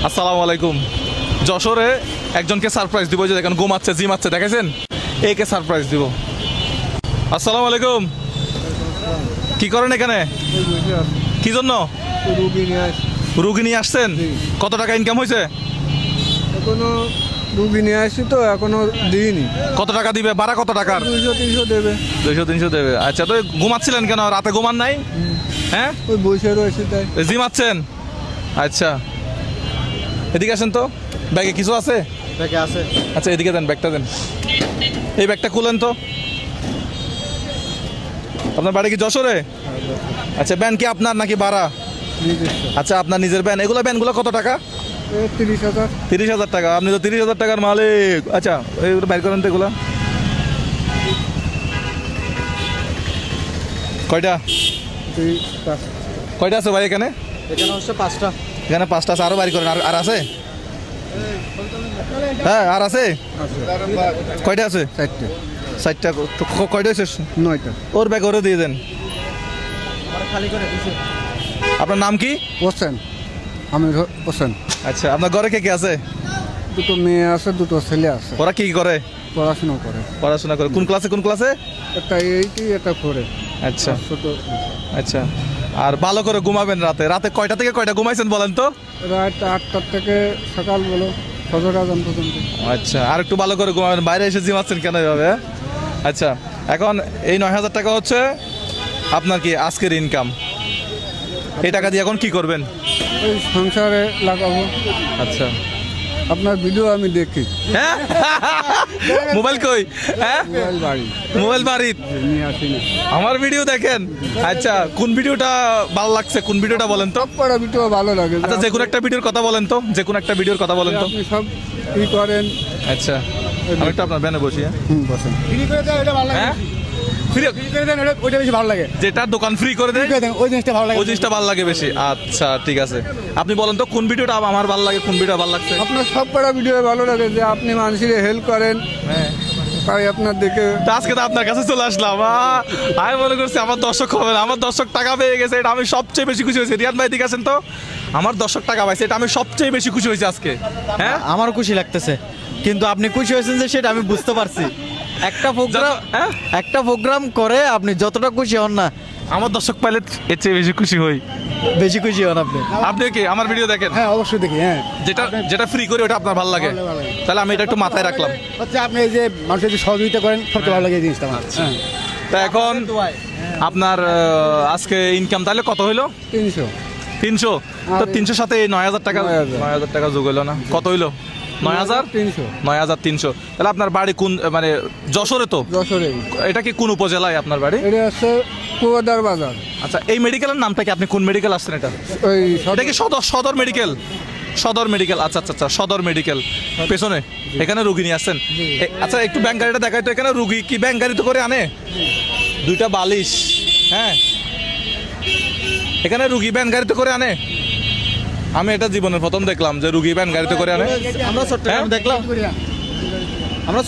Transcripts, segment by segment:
আসসালামু আলাইকুম। যশোরে একজনকে সারপ্রাইজ দিব, যে দেখেন ঘুমাচ্ছে, জিমাচ্ছে, দেখেছেন? একে সারপ্রাইজ দিব। আসসালামু আলাইকুম। কি করেন এখানে? কি জন্য? রুগী নিয়ে আসছেন? কত টাকা ইনকাম হয়েছে? এখনো রুগী নিয়ে আসছি তো এখনো দিইনি। কত টাকা দিবে? ভাড়া কত টাকার? 200-300 দেবে। 200-300 দেবে। আচ্ছা, তো ঘুমাচ্ছিলেন কেন? রাতে ঘুমান নাই? হ্যাঁ, ওই বসে রয়েছে তাই। জিমাচ্ছেন? আচ্ছা, এদিকে আসেন তো। ব্যাগে কিছু আছে? ব্যাগে আছে। আচ্ছা, এদিকে দেন, ব্যাগটা দেন। এই ব্যাগটা খুলেন তো। আপনার বাড়ি কি যশোরে? আচ্ছা, ব্যান কি আপনার নাকি ভাড়া? আচ্ছা, আপনার নিজের ব্যান। এগুলো ব্যানগুলো কত টাকা? 30,000। 30,000 টাকা। আপনি তো 30,000 টাকার মালিক। আচ্ছা, এইগুলো বাইর করেন তো। এগুলো কয়টা? কয়টা আছে ভাই এখানে? এখানে হচ্ছে 5টা। এখানে 5টা আছে। আরও বাইর করেন। আর আছে? হ্যাঁ, আর আছে? কয়টা আছে? 4টে। 4টা। কয়টা হয়েছে? 9টা। ওর ব্যাগ ওরে দিয়ে দেন। আপনার নাম কি? হোসেন। আমি হোসেন। আচ্ছা, আপনার ঘরে কে কে আছে? দুটো মেয়ে আছে, দুটো ছেলে আছে। ওরা কি করে? পড়াশোনা করে। পড়াশোনা করে। কোন ক্লাসে? কোন ক্লাসে? একটা এইটি, একটা 4-এ। আচ্ছা ছোট। আচ্ছা। আর ভালো করে ঘুমাবেন রাতে। রাতে কয়টা থেকে কয়টা ঘুমাইছেন বলেন তো? রাত 8টার থেকে সকাল বলো ফজর আজান পর্যন্ত। আচ্ছা, আর একটু ভালো করে ঘুমাবেন। বাইরে এসে জিমাচ্ছেন কেন এভাবে? আচ্ছা, এখন এই 9,000 টাকা হচ্ছে আপনার কি আজকের ইনকাম। এই টাকা দিয়ে এখন কি করবেন? ওই সংসারে লাগাবো। আচ্ছা। আপনার ভিডিও আমি দেখি। হ্যাঁ, মোবাইল কই? হ্যাঁ, মোবাইল বাড়ি মোবাইল বাড়ির। নিয়ে আসি না। আমার ভিডিও দেখেন? আচ্ছা, কোন ভিডিওটা ভালো লাগছে? কোন ভিডিওটা বলেন তো? পড়া ভিডিও ভালো লাগে। আচ্ছা, যে কোনো একটা ভিডিওর কথা বলেন তো। যে কোনো একটা ভিডিওর কথা বলেন তো। আপনি সব ই করেন। আচ্ছা, আমি একটু আপনার ব্যানে বসি। হ্যাঁ, বসেন। ফ্রি করে দেন, এটা ভালো লাগে। হ্যাঁ? ফ্রি ফ্রি করে দেন, ওইটা বেশি ভালো লাগে। যেটা দোকান ফ্রি করে দেয়, ফ্রি করে দেন, ওই জিনিসটা ভালো লাগে। ওই জিনিসটা ভালো লাগে বেশি। আচ্ছা, ঠিক আছে। আপনি বলেন তো কোন ভিডিওটা আমার ভালো লাগে, কোন ভিডিওটা ভালো লাগছে? আপনার সব পড়া ভিডিও ভালো লাগে, যে আপনি মানুষের হেল্প করেন। হ্যাঁ, তাই আপনার দেখে তো আজকে তো আপনার কাছে চলে আসলাম। আমি মনে করছি আমার দর্শক হবে না। আমার দর্শক টাকা পেয়ে গেছে, এটা আমি সবচেয়ে বেশি খুশি হয়েছি। রিয়াদ ভাই দিকে আছেন তো? আমার দর্শক টাকা পাইছে, এটা আমি সবচেয়ে বেশি খুশি হয়েছি আজকে। হ্যাঁ, আমারও খুশি লাগতেছে, কিন্তু আপনি খুশি হয়েছেন যে সেটা আমি বুঝতে পারছি। হ্যাঁ? একটা প্রোগ্রাম করে আপনি যতটা খুশি হন না, আমার দর্শক পাইলে এর চেয়ে বেশি খুশি হই। বেশি খুশি হন আপনি। আপনি কি আমার ভিডিও দেখেন? হ্যাঁ অবশ্যই দেখি। হ্যাঁ, যেটা যেটা ফ্রি করি ওটা আপনার ভালো লাগে, ভালো লাগে। তাহলে আমি এটা একটু মাথায় রাখলাম। হচ্ছে আপনি এই যে মানুষের যে সহযোগিতা করেন, সবচেয়ে ভালো লাগে এই জিনিসটা আমার। হ্যাঁ, তা এখন আপনার আজকে ইনকাম তাহলে কত হইলো? 300। 300। তো 300 সাথে 9,000 টাকা, 9,000 9,000 টাকা যোগ হইলো না? কত হইলো? 9,000। 300। 9,300। তাহলে আপনার বাড়ি কোন, মানে যশোরে তো? যশোরে। এটা কি কোন উপজেলায় আপনার বাড়ি? এটা হচ্ছে কুয়াদার বাজার। আচ্ছা, এই মেডিকেলের নামটা কি? আপনি কোন মেডিকেল আসছেন এটা? ওই এটা কি সদর সদর মেডিকেল? সদর মেডিকেল। আচ্ছা আচ্ছা আচ্ছা, সদর মেডিকেল পেছনে এখানে রুগী নিয়ে আসছেন। আচ্ছা, একটু ব্যাংক গাড়িটা দেখাই তো। এখানে রুগী কি ব্যাংক গাড়িতে করে আনে? 2টা বালিশ। হ্যাঁ, এখানে রুগী ব্যান গাড়িতে করে আনে? আমি এটা জীবনের প্রথম দেখলাম যে রুগী ব্যান গাড়িতে করে আনে। আমরা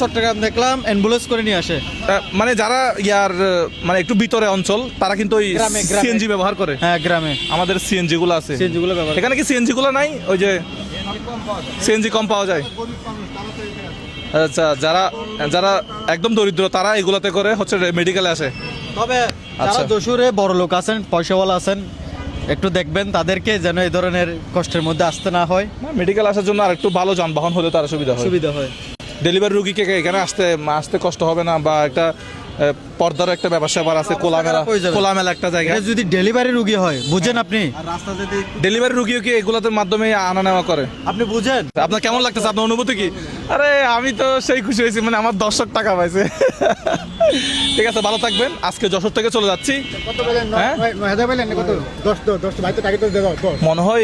চট্টগ্রাম দেখলাম অ্যাম্বুলেন্স করে নিয়ে আসে। মানে যারা ইয়ার মানে একটু ভিতরে অঞ্চল, তারা কিন্তু ওই গ্রামে। সিএনজি ব্যবহার করে। হ্যাঁ, গ্রামে আমাদের সিএনজি গুলো আছে। সিএনজি গুলো ব্যবহার। এখানে কি সিএনজি গুলো নাই? ওই যে সিএনজি কম পাওয়া যায়। আচ্ছা, যারা যারা একদম দরিদ্র তারা এগুলাতে করে হচ্ছে মেডিকেলে আসে। তবে আচ্ছা। যারা যশোরে বড় লোক আছেন, পয়সাওয়ালা আছেন, একটু দেখবেন তাদেরকে যেন এই ধরনের কষ্টের মধ্যে আসতে না হয়। মেডিকেল আসার জন্য আর একটু ভালো যানবাহন হলে তার সুবিধা হয়। সুবিধা হয়। ডেলিভারি রুগীকে এখানে আসতে কষ্ট হবে না, বা একটা পর্দার একটা ব্যবসা আবার আছে, খোলামেলা একটা জায়গা। এটা যদি ডেলিভারি রুগী হয়, বুঝেন আপনি? ডেলিভারি রুগীও কি এগুলোর মাধ্যমে আনা নেওয়া করে? আপনি বুঝেন? আপনার কেমন লাগতেছে? আপনার অনুভূতি কি? আরে আমি তো সেই খুশি হয়েছি, মানে আমার দর্শক টাকা পাইছে। ঠিক আছে, ভালো থাকবেন। আজকে যশোর থেকে চলে যাচ্ছি। হ্যাঁ? মনে হয়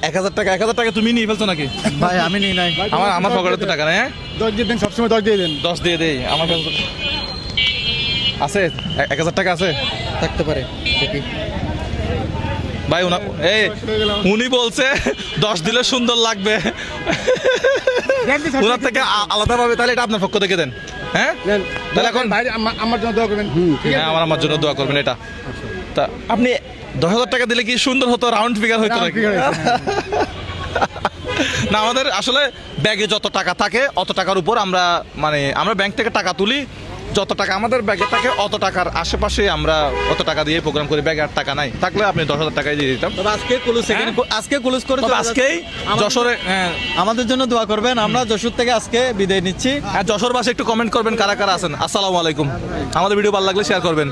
1,000 টাকা। 1,000 টাকা তুমি নিয়ে ফেলছো নাকি? ভাই আমি নিই নাই। আমার পকেটে তো টাকা নেই। হ্যাঁ, 10 দিয়ে দেন, সবসময় 10 দিয়ে দেন। 10 দিয়ে দেই। আমার কাছে তো আছে 1,000 টাকা আছে। থাকতে পারে, দেখি। ভাই উনি বলছে 10 দিলে সুন্দর লাগবে ওনার থেকে আলাদা ভাবে। তাহলে এটা আপনার পক্ষ থেকে দেন। হ্যাঁ, তাহলে এখন ভাই আমার জন্য দোয়া করবেন। হ্যাঁ, আমার জন্য দোয়া করবেন। এটা তা আপনি 10,000 টাকা দিলে কি সুন্দর হতো? রাউন্ড ফিগার হতো নাকি? না আমাদের আসলে ব্যাগে যত টাকা থাকে অত টাকার উপর আমরা আমরা ব্যাংক থেকে টাকা তুলি, যত টাকা আমাদের ব্যাগে থাকে অত টাকার আশেপাশে আমরা অত টাকা দিয়ে প্রোগ্রাম করি। ব্যাগে আর টাকা নাই, থাকলে আপনি 10,000 টাকাই দিয়ে দিতাম। তবে আজকে কুলুস আজকে কুলুস করে তবে চলে আজকেই যাচ্ছে। যশোরে হ্যাঁ, আমাদের জন্য দোয়া করবেন, আমরা যশোর থেকে আজকে বিদায় নিচ্ছি। যশোর বাসে একটু কমেন্ট করবেন কারা কারা আছেন। আসসালামু আলাইকুম। আমাদের ভিডিও ভালো লাগলে শেয়ার করবেন।